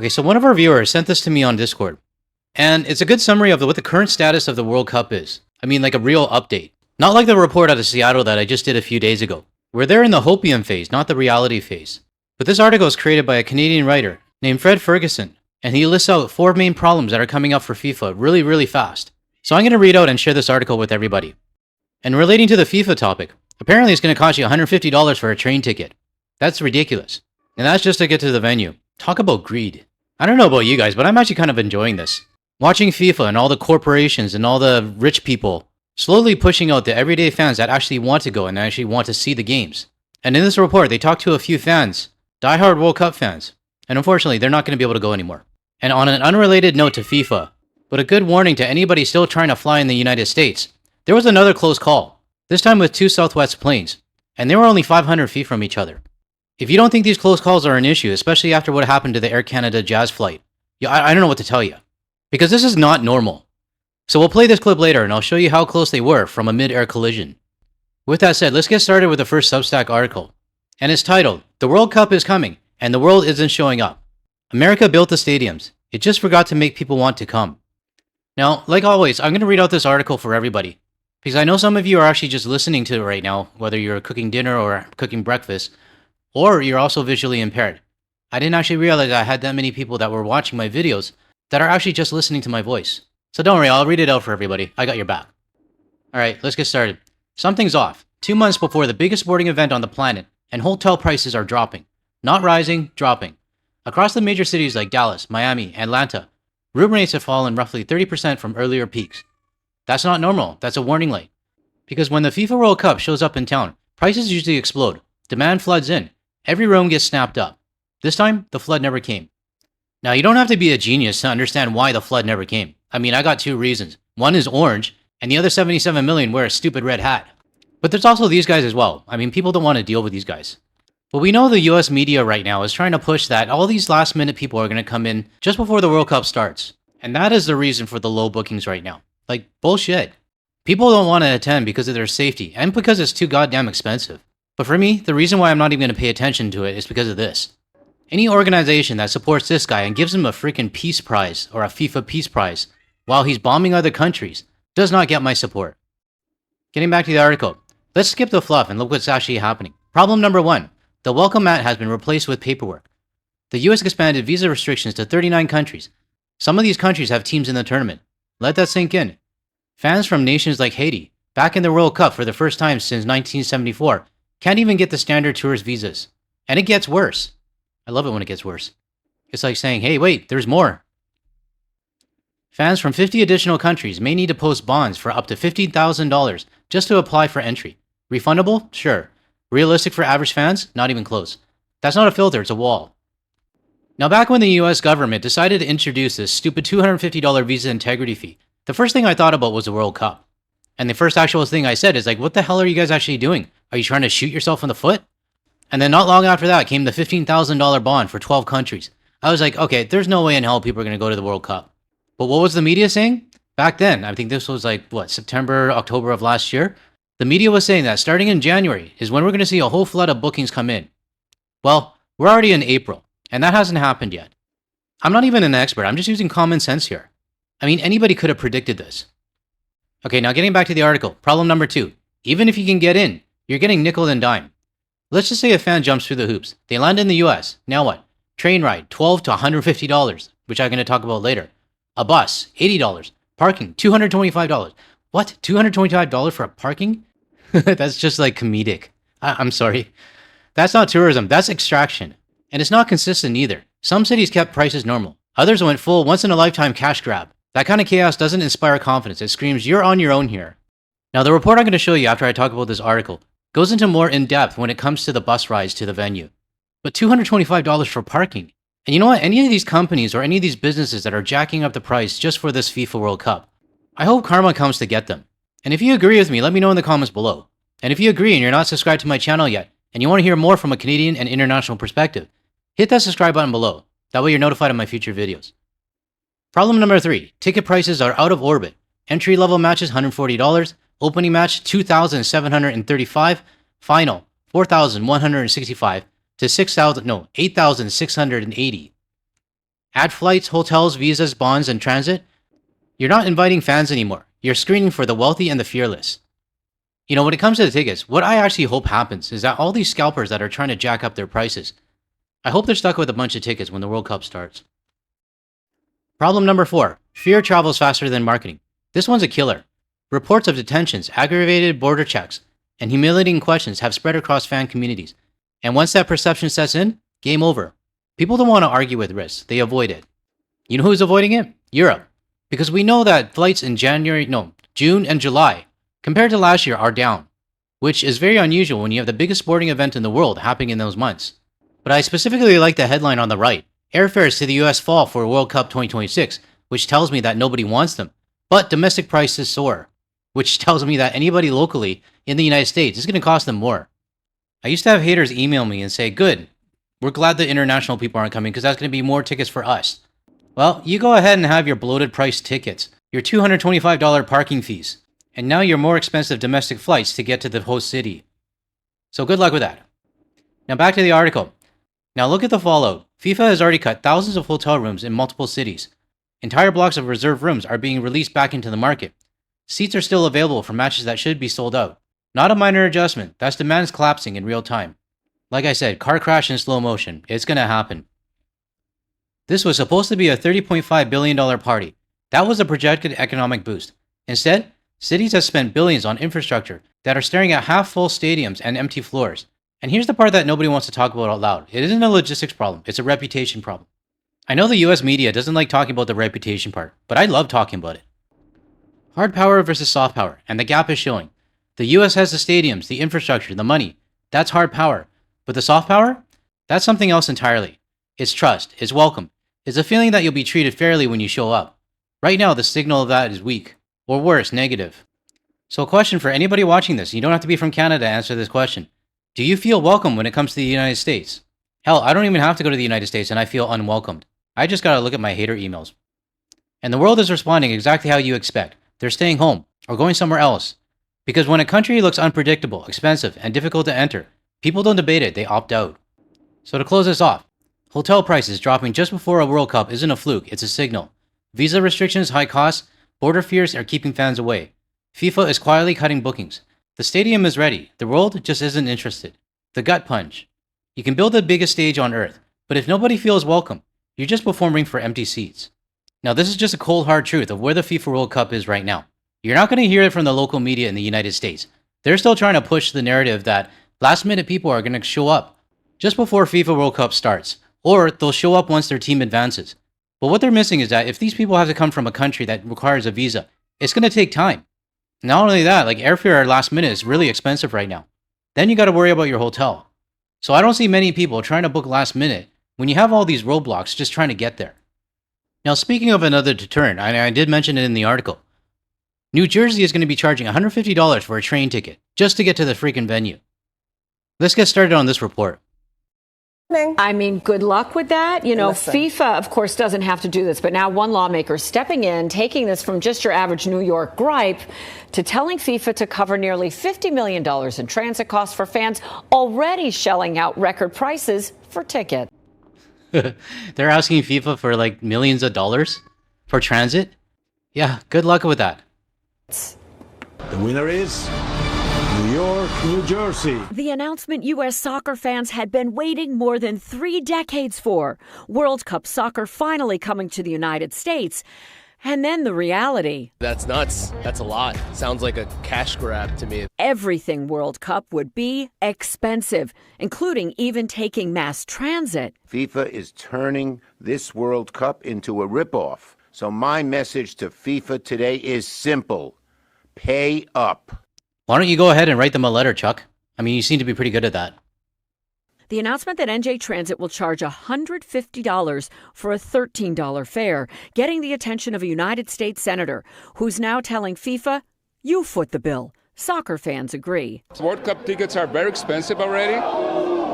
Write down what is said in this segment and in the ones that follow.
Okay, so one of our viewers sent this to me on Discord, and it's a good summary of what the current status of the World Cup is. I mean, like a real update. Not like the report out of Seattle that I just did a few days ago. We're there in the hopium phase, not the reality phase. But this article is created by a Canadian writer named Fred Ferguson, and he lists out 4 main problems that are coming up for FIFA really fast. So I'm going to read out and share this article with everybody. And relating to the FIFA topic, apparently it's going to cost you $150 for a train ticket. That's ridiculous. And that's just to get to the venue. Talk about greed. I don't know about you guys, but I'm actually kind of enjoying this. Watching FIFA and all the corporations and all the rich people slowly pushing out the everyday fans that actually want to go and actually want to see the games. And in this report, they talked to a few fans, diehard World Cup fans, and unfortunately, they're not going to be able to go anymore. And on an unrelated note to FIFA, but a good warning to anybody still trying to fly in the United States, there was another close call, this time with 2 Southwest planes, and they were only 500 feet from each other. If you don't think these close calls are an issue, especially after what happened to the Air Canada Jazz flight, I don't know what to tell you. Because this is not normal. So we'll play this clip later and I'll show you how close they were from a mid-air collision. With that said, let's get started with the first Substack article. And it's titled, "The World Cup is coming, and the world isn't showing up. America built the stadiums. It just forgot to make people want to come." Now, like always, I'm going to read out this article for everybody. Because I know some of you are actually just listening to it right now, whether you're cooking dinner or cooking breakfast, or you're also visually impaired. I didn't actually realize I had that many people that were watching my videos that are actually just listening to my voice. So don't worry, I'll read it out for everybody. I got your back. Alright, let's get started. Something's off. 2 months before the biggest sporting event on the planet, and hotel prices are dropping. Not rising, dropping. Across the major cities like Dallas, Miami, Atlanta, room rates have fallen roughly 30% from earlier peaks. That's not normal, that's a warning light. Because when the FIFA World Cup shows up in town, prices usually explode. Demand floods in. Every room gets snapped up. This time, the flood never came. Now, you don't have to be a genius to understand why the flood never came. I mean, I got 2 reasons. One is orange, and the other 77 million wear a stupid red hat. But there's also these guys as well. I mean, people don't want to deal with these guys. But we know the US media right now is trying to push that all these last minute people are going to come in just before the World Cup starts. And that is the reason for the low bookings right now. Like, bullshit. People don't want to attend because of their safety, and because it's too goddamn expensive. But for me, the reason why I'm not even going to pay attention to it is because of this. Any organization that supports this guy and gives him a freaking peace prize or a FIFA peace prize while he's bombing other countries does not get my support. Getting back to the article, let's skip the fluff and look what's actually happening. Problem number 1, the welcome mat has been replaced with paperwork. The US expanded visa restrictions to 39 countries. Some of these countries have teams in the tournament. Let that sink in. Fans from nations like Haiti, back in the World Cup for the first time since 1974, can't even get the standard tourist visas. And it gets worse. I love it when it gets worse. It's like saying, hey, wait, there's more. Fans from 50 additional countries may need to post bonds for up to $50,000 just to apply for entry. Refundable? Sure. Realistic for average fans? Not even close. That's not a filter, it's a wall. Now, back when the US government decided to introduce this stupid $250 visa integrity fee, the first thing I thought about was the World Cup. And the first actual thing I said is like, what the hell are you guys actually doing? Are you trying to shoot yourself in the foot? And then not long after that came the $15,000 bond for 12 countries. I was like, okay, there's no way in hell people are going to go to the World Cup. But what was the media saying? Back then, I think this was like, September, October of last year? The media was saying that starting in January is when we're going to see a whole flood of bookings come in. Well, we're already in April, and that hasn't happened yet. I'm not even an expert, I'm just using common sense here. I mean, anybody could have predicted this. Okay, now getting back to the article. Problem number 2. Even if you can get in, you're getting nickel and dime. Let's just say a fan jumps through the hoops. They land in the US. Now what? Train ride, $12 to $150, which I'm going to talk about later. A bus, $80. Parking, $225. What? $225 for a parking? That's just like comedic. I'm sorry. That's not tourism, that's extraction. And it's not consistent either. Some cities kept prices normal. Others went full once-in-a-lifetime cash grab. That kind of chaos doesn't inspire confidence. It screams, you're on your own here. Now, the report I'm going to show you after I talk about this article goes into more in-depth when it comes to the bus rides to the venue. But $225 for parking. And you know what? Any of these companies or any of these businesses that are jacking up the price just for this FIFA World Cup, I hope karma comes to get them. And if you agree with me, let me know in the comments below. And if you agree and you're not subscribed to my channel yet, and you want to hear more from a Canadian and international perspective, hit that subscribe button below. That way you're notified of my future videos. Problem number 3, ticket prices are out of orbit. Entry-level matches, $140. Opening match, $2,735. Final, $4,165 to $8,680. Add flights, hotels, visas, bonds, and transit. You're not inviting fans anymore. You're screening for the wealthy and the fearless. You know, when it comes to the tickets, what I actually hope happens is that all these scalpers that are trying to jack up their prices, I hope they're stuck with a bunch of tickets when the World Cup starts. Problem number 4. Fear travels faster than marketing. This one's a killer. Reports of detentions, aggravated border checks, and humiliating questions have spread across fan communities. And once that perception sets in, game over. People don't want to argue with risks. They avoid it. You know who's avoiding it? Europe. Because we know that flights in June and July, compared to last year, are down, which is very unusual when you have the biggest sporting event in the world happening in those months. But I specifically like the headline on the right. Airfares to the US fall for World Cup 2026, which tells me that nobody wants them. But domestic prices soar, which tells me that anybody locally in the United States is going to cost them more. I used to have haters email me and say, good, we're glad the international people aren't coming because that's going to be more tickets for us. Well, you go ahead and have your bloated price tickets, your $225 parking fees, and now your more expensive domestic flights to get to the host city. So good luck with that. Now back to the article. Now look at the fallout. FIFA has already cut thousands of hotel rooms in multiple cities. Entire blocks of reserved rooms are being released back into the market. Seats are still available for matches that should be sold out. Not a minor adjustment, that's demands collapsing in real time. Like I said, car crash in slow motion. It's gonna happen. This was supposed to be a $30.5 billion party. That was a projected economic boost. Instead, cities have spent billions on infrastructure that are staring at half-full stadiums and empty floors. And here's the part that nobody wants to talk about out loud. It isn't a logistics problem, it's a reputation problem. I know the US media doesn't like talking about the reputation part, but I love talking about it. Hard power versus soft power, and the gap is showing. The US has the stadiums, the infrastructure, the money. That's hard power. But the soft power? That's something else entirely. It's trust, it's welcome. It's a feeling that you'll be treated fairly when you show up. Right now, the signal of that is weak. Or worse, negative. So a question for anybody watching this, you don't have to be from Canada to answer this question. Do you feel welcome when it comes to the United States? Hell, I don't even have to go to the United States and I feel unwelcomed. I just gotta look at my hater emails. And the world is responding exactly how you expect. They're staying home, or going somewhere else. Because when a country looks unpredictable, expensive, and difficult to enter, people don't debate it, they opt out. So to close this off, hotel prices dropping just before a World Cup isn't a fluke, it's a signal. Visa restrictions, high costs, border fears are keeping fans away. FIFA is quietly cutting bookings. The stadium is ready, the world just isn't interested. The gut punch. You can build the biggest stage on earth, but if nobody feels welcome, you're just performing for empty seats. Now this is just a cold hard truth of where the FIFA World Cup is right now. You're not going to hear it from the local media in the United States. They're still trying to push the narrative that last minute people are going to show up just before FIFA World Cup starts, or they'll show up once their team advances. But what they're missing is that if these people have to come from a country that requires a visa, it's going to take time. Not only that, like airfare last minute is really expensive right now. Then you got to worry about your hotel. So I don't see many people trying to book last minute when you have all these roadblocks just trying to get there. Now speaking of another deterrent, I did mention it in the article. New Jersey is going to be charging $150 for a train ticket just to get to the freaking venue. Let's get started on this report. I mean, good luck with that. You know, Listen. FIFA, of course, doesn't have to do this, but now one lawmaker stepping in, taking this from just your average New York gripe to telling FIFA to cover nearly $50 million in transit costs for fans already shelling out record prices for tickets. They're asking FIFA for like millions of dollars for transit? Yeah, good luck with that. The winner is New York, New Jersey. The announcement U.S. soccer fans had been waiting more than 3 decades for. World Cup soccer finally coming to the United States. And then the reality. That's nuts. That's a lot. Sounds like a cash grab to me. Everything World Cup would be expensive, including even taking mass transit. FIFA is turning this World Cup into a ripoff. So my message to FIFA today is simple. Pay up. Why don't you go ahead and write them a letter, Chuck? I mean, you seem to be pretty good at that. The announcement that NJ Transit will charge $150 for a $13 fare, getting the attention of a United States senator who's now telling FIFA, you foot the bill. Soccer fans agree. World Cup tickets are very expensive already.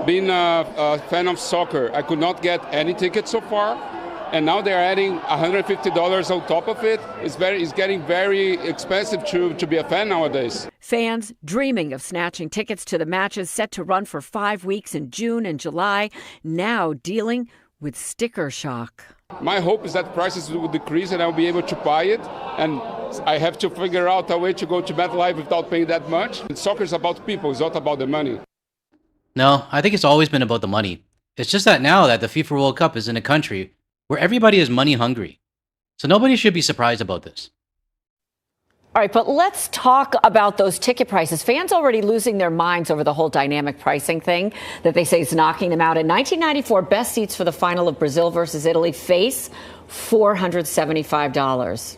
Being a fan of soccer, I could not get any tickets so far. And now they're adding $150 on top of it. It's getting very expensive to be a fan nowadays. Fans dreaming of snatching tickets to the matches set to run for 5 weeks in June and July, now dealing with sticker shock. My hope is that prices will decrease and I'll be able to buy it. And I have to figure out a way to go to MetLife without paying that much. And soccer is about people, it's not about the money. No, I think it's always been about the money. It's just that now that the FIFA World Cup is in a country where everybody is money hungry. So nobody should be surprised about this. All right, but let's talk about those ticket prices. Fans already losing their minds over the whole dynamic pricing thing that they say is knocking them out. In 1994, best seats for the final of Brazil versus Italy face $475.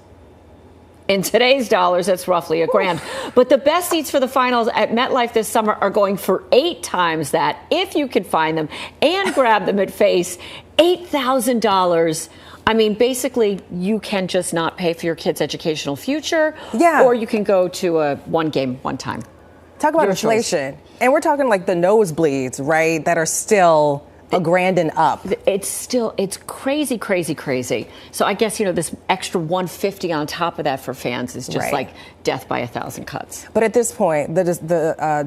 In today's dollars, that's roughly $1,000. But the best seats for the finals at MetLife this summer are going for 8 times that, if you can find them and grab them at face, $8,000. I mean, basically, you can just not pay for your kid's educational future, or you can go to a one game, one time. Talk about inflation. And we're talking like the nosebleeds, right, that are still $1,000 and up. It's crazy, crazy, crazy. So I guess, this extra $150 on top of that for fans is just like death by 1,000 cuts. But at this point, the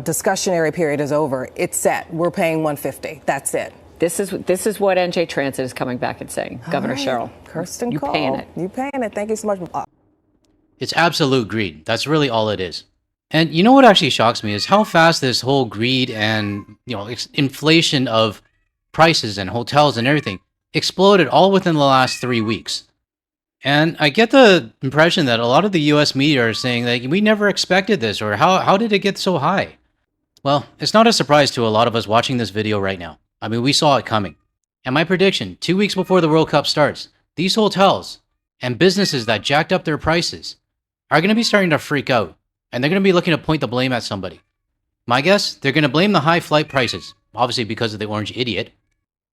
discussionary period is over. It's set. We're paying $150. That's it. This is what NJ Transit is coming back and saying. Governor Cheryl, Kirsten you Cole. paying it. You paying it. Thank you so much. It's absolute greed. That's really all it is. And you know what actually shocks me is how fast this whole greed and, inflation of prices and hotels and everything exploded all within the last 3 weeks. And I get the impression that a lot of the US media are saying that we never expected this, or how did it get so high? Well, it's not a surprise to a lot of us watching this video right now. I mean, we saw it coming. And my prediction, 2 weeks before the World Cup starts, these hotels and businesses that jacked up their prices are going to be starting to freak out. And they're going to be looking to point the blame at somebody. My guess, they're going to blame the high flight prices, obviously because of the orange idiot.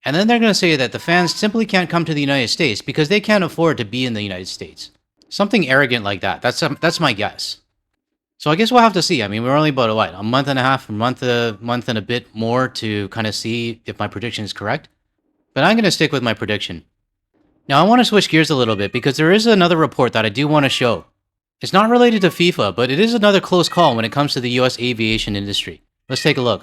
And then they're going to say that the fans simply can't come to the United States because they can't afford to be in the United States. Something arrogant like that. That's my guess. So I guess we'll have to see. I mean, we're only about, a month and a half, a month and a bit more to kind of see if my prediction is correct. But I'm going to stick with my prediction. Now, I want to switch gears a little bit because there is another report that I do want to show. It's not related to FIFA, but it is another close call when it comes to the U.S. aviation industry. Let's take a look.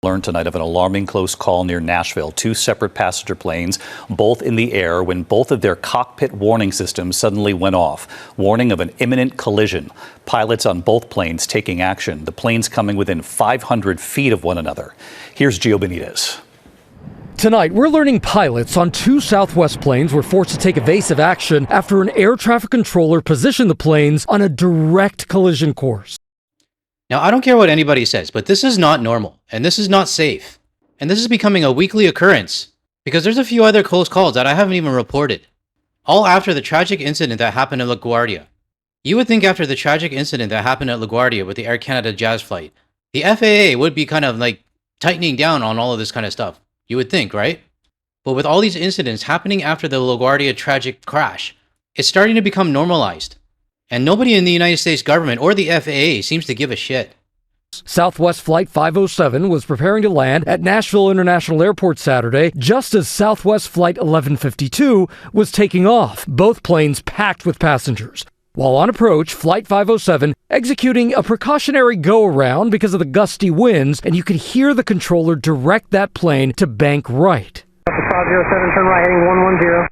Learned tonight of an alarming close call near Nashville. 2 separate passenger planes, both in the air, when both of their cockpit warning systems suddenly went off. Warning of an imminent collision. Pilots on both planes taking action. The planes coming within 500 feet of one another. Here's Gio Benitez. Tonight, we're learning pilots on 2 Southwest planes were forced to take evasive action after an air traffic controller positioned the planes on a direct collision course. Now, I don't care what anybody says, but this is not normal, and this is not safe. And this is becoming a weekly occurrence, because there's a few other close calls that I haven't even reported. All after the tragic incident that happened at LaGuardia. You would think after the tragic incident that happened at LaGuardia with the Air Canada Jazz flight, the FAA would be kind of like tightening down on all of this kind of stuff. You would think, right? But with all these incidents happening after the LaGuardia tragic crash, it's starting to become normalized. And nobody in the United States government or the FAA seems to give a shit. Southwest Flight 507 was preparing to land at Nashville International Airport Saturday, just as Southwest Flight 1152 was taking off, both planes packed with passengers. While on approach, Flight 507 executing a precautionary go-around because of the gusty winds, and you could hear the controller direct that plane to bank right. 507, turn right heading 110.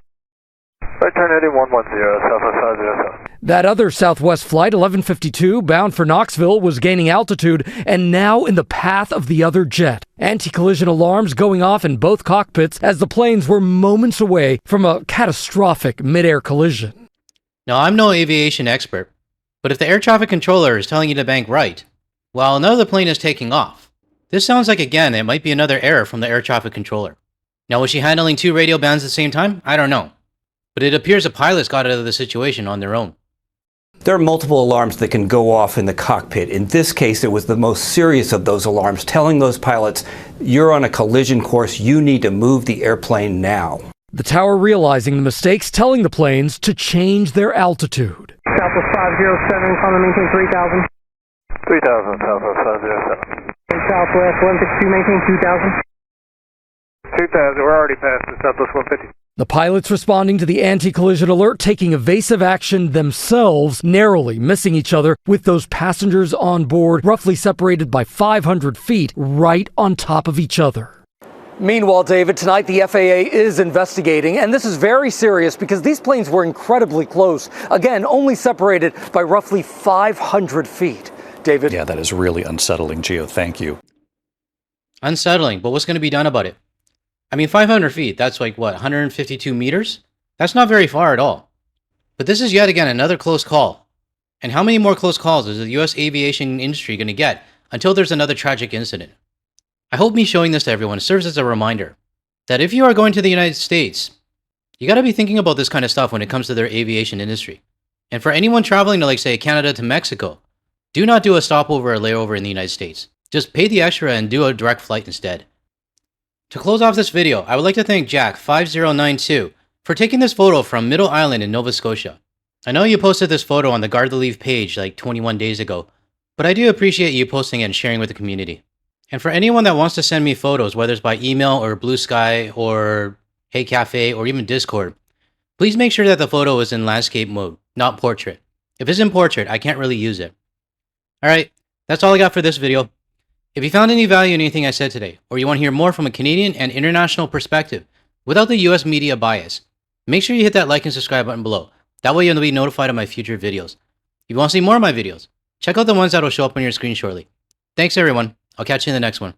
Right turn heading 110, Southwest 507. That other Southwest Flight 1152, bound for Knoxville, was gaining altitude and now in the path of the other jet. Anti-collision alarms going off in both cockpits as the planes were moments away from a catastrophic mid-air collision. Now, I'm no aviation expert, but if the air traffic controller is telling you to bank right, while another plane is taking off, this sounds like, again, it might be another error from the air traffic controller. Now, was she handling 2 radio bands at the same time? I don't know. But it appears the pilots got out of the situation on their own. There are multiple alarms that can go off in the cockpit. In this case, it was the most serious of those alarms, telling those pilots, you're on a collision course, you need to move the airplane now. The tower realizing the mistakes, telling the planes to change their altitude. Southwest 507, calling to maintain 3,000. 3,000, Southwest 507. Southwest 152, maintain 2,000. 2,000, we're already past the Southwest 150. The pilots responding to the anti-collision alert, taking evasive action themselves, narrowly missing each other with those passengers on board, roughly separated by 500 feet, right on top of each other. Meanwhile, David, tonight the FAA is investigating, and this is very serious because these planes were incredibly close. Again, only separated by roughly 500 feet. David? Yeah, that is really unsettling, Gio. Thank you. Unsettling, but what's going to be done about it? I mean, 500 feet, that's like, what, 152 meters? That's not very far at all. But this is yet again another close call. And how many more close calls is the US aviation industry going to get until there's another tragic incident? I hope me showing this to everyone serves as a reminder that if you are going to the United States, you got to be thinking about this kind of stuff when it comes to their aviation industry. And for anyone traveling to, like, say, Canada to Mexico, do not do a stopover or layover in the United States. Just pay the extra and do a direct flight instead. To close off this video, I would like to thank Jack5092 for taking this photo from Middle Island in Nova Scotia. I know you posted this photo on the Guard the Leave page like 21 days ago, but I do appreciate you posting it and sharing with the community. And for anyone that wants to send me photos, whether it's by email or Blue Sky or Hey Cafe or even Discord, please make sure that the photo is in landscape mode, not portrait. If it's in portrait, I can't really use it. Alright, that's all I got for this video. If you found any value in anything I said today, or you want to hear more from a Canadian and international perspective without the US media bias, make sure you hit that like and subscribe button below. That way you'll be notified of my future videos. If you want to see more of my videos, check out the ones that will show up on your screen shortly. Thanks everyone. I'll catch you in the next one.